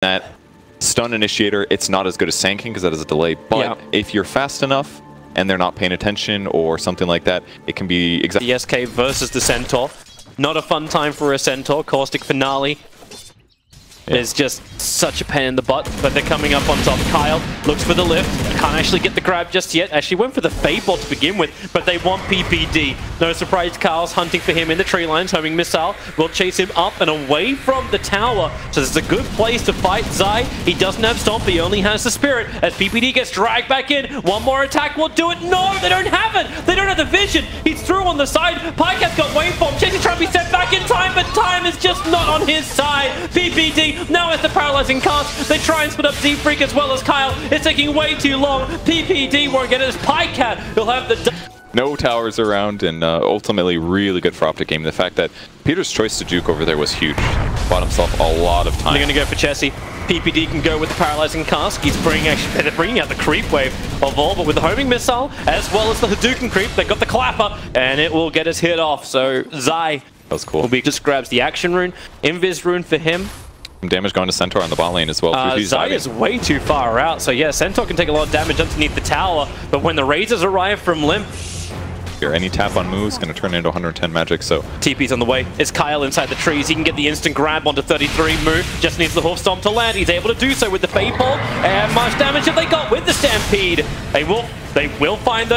that stun initiator, it's not as good as Sand King because that is a delay, but if you're fast enough and they're not paying attention or something like that, it can be exactly. The SK versus the Centaur. Not a fun time for a Centaur. Caustic finale. It's just such a pain in the butt, but they're coming up on top. Kyle looks for the lift. Can't actually get the grab just yet. Actually went for the Fade Bolt to begin with, but they want PPD. No surprise, Kyle's hunting for him in the tree lines. Homing missile will chase him up and away from the tower. So this is a good place to fight Zai. He doesn't have Stomp, he only has the Spirit. As PPD gets dragged back in, one more attack will do it. No, they don't have it. They don't have the vision. He's through on the side. Pycat's got waveform. Chasing trying to be sent back in time, but time is just not on his side. PPD now with the paralyzing cast, they try and split up Z-Freak as well as Kyle. It's taking way too long. PPD won't get it as Pycat. He'll have the... No towers around, and ultimately really good for OpTic game. The fact that Peter's choice to juke over there was huge. Bought himself a lot of time. They're going to go for Chessie. PPD can go with the paralyzing cask. He's bringing out the creep wave of all, but with the homing missile as well as the Hadouken creep, they got the clapper, and it will get his hit off. So Zai, that was cool. Just grabs the action rune, Invis rune for him. Some damage going to Centaur on the bot lane as well. Zai is way too far out, so yeah, Centaur can take a lot of damage underneath the tower, but when the razors arrive from Limp, any tap on Moo is going to turn into 110 magic, so... TP's on the way. It's Kyle inside the trees. He can get the instant grab onto 33. Moo just needs the Hoof Stomp to land. He's able to do so with the Fade Bolt. And much damage have they got with the Stampede. They will find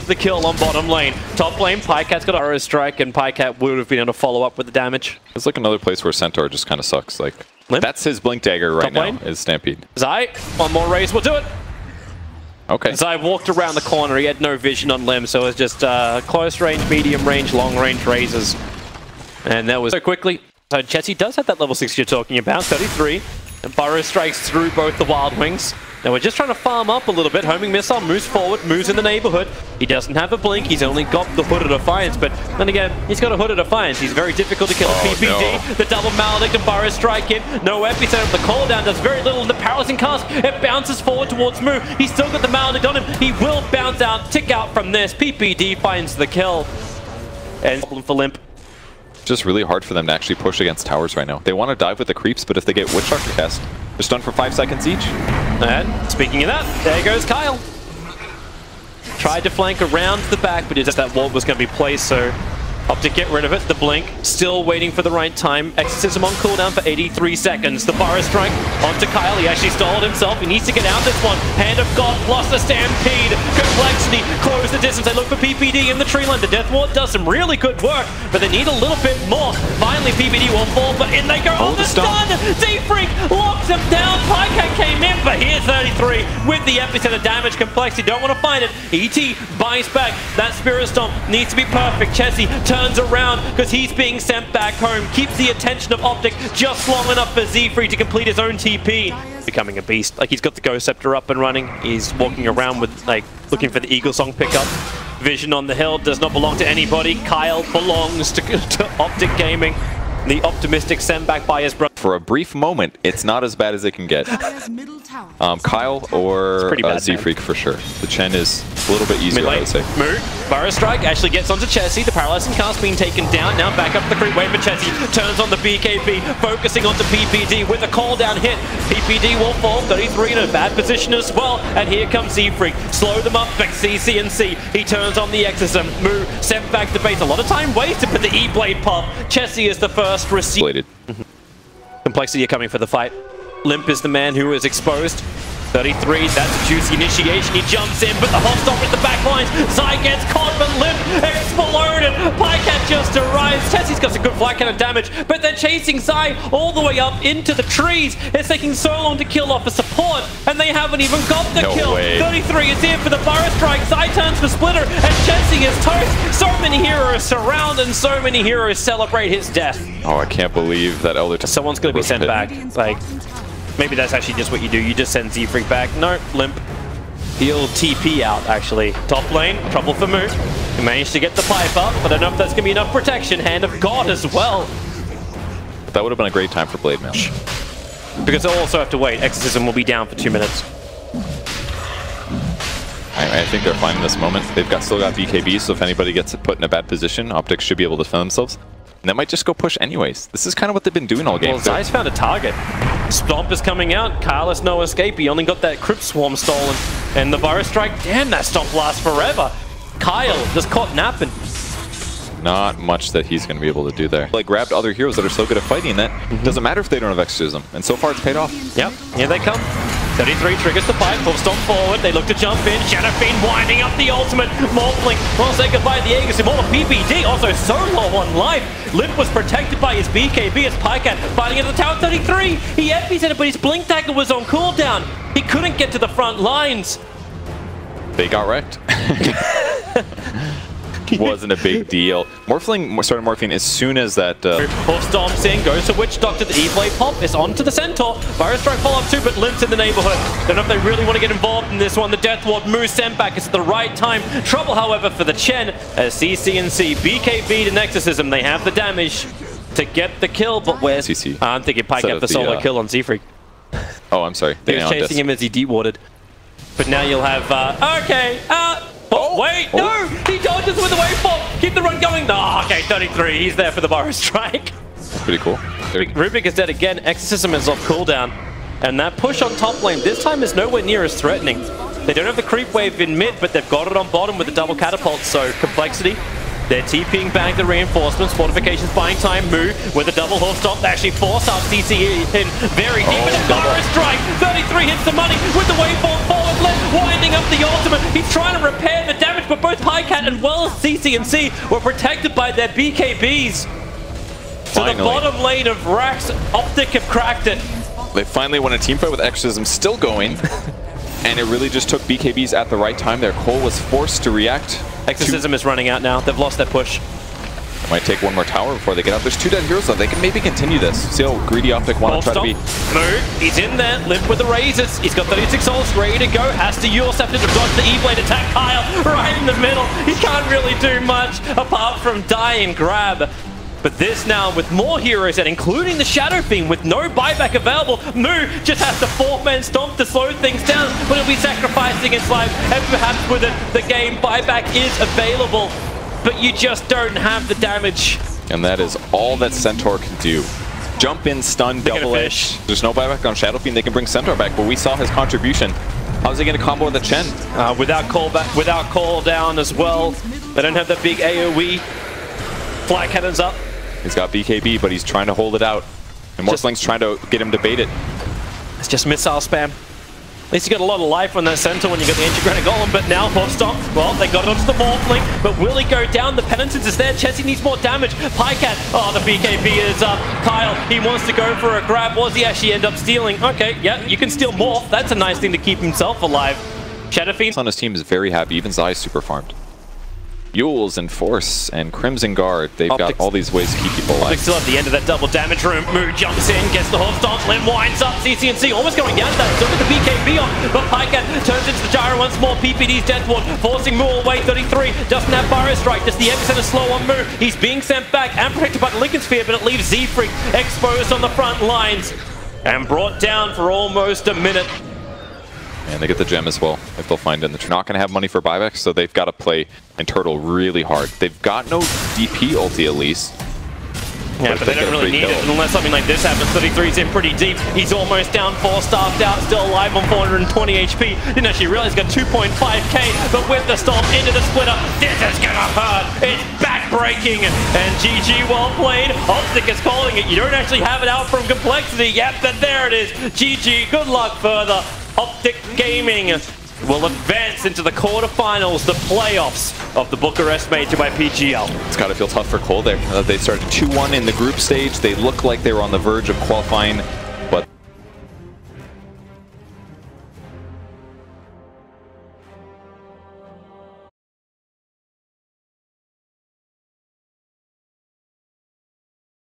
the kill on bottom lane. Top lane, Pycat's got an arrow strike, and Pycat would have been able to follow up with the damage. It's like another place where Centaur just kind of sucks. Like, that's his Blink Dagger right now, is Stampede. Zai, one more raise will do it. Okay. Zai walked around the corner, he had no vision on Lim, so it was just close range, medium range, long range raises. And that was so quickly. So Chessie does have that level 6 you're talking about, 33. And Burrow strikes through both the Wild Wings. Now we're just trying to farm up a little bit. Homing missile moves forward, moves in the neighborhood. He doesn't have a blink, he's only got the Hood of Defiance, but then again, he's got a Hood of Defiance. He's very difficult to kill. PPD, no. The double maledict and Burrow strike in. No epicenter, the cooldown does very little. The paralyzing cast, it bounces forward towards Moo. He's still got the maledict on him. He will bounce out, tick out from this. PPD finds the kill. And problem for Limp. Just really hard for them to actually push against towers right now. They want to dive with the creeps, but if they get Witch Doctor cast, they're stunned for 5 seconds each. And speaking of that, there goes Kyle. Tried to flank around the back, but just that wall was going to be placed, so OpTic get rid of it. The blink, still waiting for the right time. Exorcism on cooldown for 83 seconds. The Burrow strike onto Kyle. He actually stalled himself. He needs to get out this one. Hand of God plus the Stampede. Complexity, close the distance. They look for PPD in the tree line. The Death Ward does some really good work, but they need a little bit more. Finally, PPD will fall, but in they go. Oh, the stun! Z-Freak locks him down. Pycat came in, but here's 33 with the epicenter damage. Complexity don't want to find it. ET buys back. That Spirit Stomp needs to be perfect. Chessie turns around because he's being sent back home. Keeps the attention of OpTic just long enough for Z-Freak to complete his own TP. Becoming a beast. Like, he's got the Ghost Scepter up and running. He's walking around with, like, looking for the Eagle Song pickup. Vision on the hill does not belong to anybody. Kyle belongs to OpTic Gaming. The optimistic sent back by his brother. For a brief moment, it's not as bad as it can get. Kyle or Z-Freak for sure. The Chen is a little bit easier, I would say. Moo, Burrow strike actually gets onto Chessie. The paralyzing cast being taken down. Now back up the creep wave, but Chessie turns on the BKB, focusing onto PPD with a call down hit. PPD will fall, 33 in a bad position as well. And here comes Z-Freak. Slow them up, back CC. He turns on the Exorcism. Moo sent back to base. A lot of time wasted, but the E-Blade pop. Chessie is the first receiver. Complexity are coming for the fight. Limp is the man who is exposed. 33, that's a juicy initiation. He jumps in, but the hot stop with the back lines. Zai gets caught, but Limp exploded. Pycat just arrives. Chessie's got some good flat cannon damage, but they're chasing Zai all the way up into the trees. It's taking so long to kill off a support, and they haven't even got the kill. 33 is in for the Burrow strike. Zai turns for Splitter, and Chessie is toast. So many heroes surround, and so many heroes celebrate his death. Oh, I can't believe that Elder... Someone's going to be sent back. Like... Maybe that's actually just what you do. You just send Z-Freak back. No, Limp. He'll TP out, actually. Top lane, trouble for Moo. He managed to get the pipe up, but I don't know if that's going to be enough protection. Hand of God as well. That would have been a great time for Blade Mail. Because they'll also have to wait. Exorcism will be down for 2 minutes. I think they're fine in this moment. They've still got BKB, so if anybody gets put in a bad position, OpTic should be able to defend themselves. And they might just go push anyways. This is kind of what they've been doing all game. Well, Zai's found a target. Stomp is coming out. Kyle has no escape. He only got that Crypt Swarm stolen. And the Burrow Strike, damn, that Stomp lasts forever. Kyle just caught napping. Not much that he's going to be able to do there. Like, grabbed other heroes that are so good at fighting that doesn't matter if they don't have exorcism. And so far, it's paid off. Yep, here they come. 33 triggers the pipe, full stomp forward. They look to jump in. Shadow Fiend winding up the ultimate. Morphling won't say goodbye to the Aegis. More PPD, also so low on life. Limp was protected by his BKB as Pycat fighting at the tower. 33. He FB's it, but his Blink Dagger was on cooldown. He couldn't get to the front lines. They got wrecked. Wasn't a big deal. Morphling started morphing as soon as that... Wolf stomps in, goes to Witch Doctor. The E-Blade pop is onto the Centaur. Virus Strike follow-up too, but Limp's in the neighborhood. Don't know if they really want to get involved in this one. The Death Ward moves sent back. It's at the right time. Trouble, however, for the Chen as CCNC, BKB to Nexusism. They have the damage to get the kill, but where's... CC. I'm thinking Pike got the solo kill on Seafreak. Oh, I'm sorry. He was chasing him as he deep-warded. But now you'll have... wait, no! He dodges with the waveform! Keep the run going! No, okay, 33. He's there for the Burrow Strike. That's pretty cool. Rubik is dead again. Exorcism is off cooldown. And that push on top lane this time is nowhere near as threatening. They don't have the creep wave in mid, but they've got it on bottom with the double catapult, so complexity. They're TPing back the reinforcements, fortifications buying time, Moo with a double hoof stomp. They actually force out CC in very deep, and a Burrow Strike. 33 hits the money with the waveform forward left, winding up the ultimate. He's trying to repair the damage, but both Highcat and well as CCNC were protected by their BKBs. So the bottom lane of Rax, OpTic have cracked it. They finally won a team fight with Exorcism still going. And it really just took BKBs at the right time there. coL was forced to react. Exorcism is running out now. They've lost that push. Might take one more tower before they get out. There's 2 dead heroes though. They can maybe continue this. See how greedy OpTic want to try to be. Move. He's in there. Limp with the razors. He's got 36 souls ready to go. Has to Yule Scepter to dodge the E-Blade attack. Kyle right in the middle. He can't really do much apart from die and grab. But this now with more heroes and including the Shadow Fiend with no buyback available, Moo just has to 4-man stomp to slow things down, but he'll be sacrificing his life, and perhaps with it, the game buyback is available, but you just don't have the damage. And that is all that Centaur can do. Jump in, stun, double edge. There's no buyback on Shadow Fiend. They can bring Centaur back, but we saw his contribution. How's he going to combo the Chen? Without cooldown down as well. They don't have that big AoE. Fly cannons up. He's got BKB, but he's trying to hold it out. And Morphling's trying to get him to bait it. It's just missile spam. At least you got a lot of life on that center when you got the Integrated Golem, but now Horse Stomp, well, they got it onto the Morphling, but will he go down? The Penitence is there. Chessie needs more damage. Pycat, oh, the BKB is up. Kyle, he wants to go for a grab. Was he actually end up stealing? Okay, yeah, you can steal Morph. That's a nice thing to keep himself alive. Shadow Fiend on his team is very happy. Even Zai's super farmed. Yules and Force and Crimson Guard, they've got all these ways to keep people alive. Still at the end of that double damage room. Moo jumps in, gets the Horse Stomp, Lim winds up, CCNC almost going down that. So with the BKB on, but Pycat turns into the gyro once more. PPD's Death Ward, forcing Moo away. 33 doesn't have Burrow Strike, just the epicenter slow on Moo. He's being sent back and protected by the Lincoln Sphere, but it leaves Z-Freak exposed on the front lines and brought down for almost a minute. And they get the gem as well, if they'll find it. They're not going to have money for buybacks, so they've got to play and turtle really hard. They've got no DP ulti at least. Yeah, but they don't really need it unless something like this happens. 33's in pretty deep. He's almost down, 4 staffed out, still alive on 420 HP. Didn't actually realize he's got 2.5k, but with the stomp into the splitter, this is gonna hurt. It's back-breaking, and GG, well played. OpTic is calling it. You don't actually have it out from complexity. Yep, but there it is. GG, good luck further. OpTic Gaming will advance into the quarterfinals, the playoffs of the Bucharest Major by PGL. It's got to feel tough for coL there. They started 2-1 in the group stage. They looked like they were on the verge of qualifying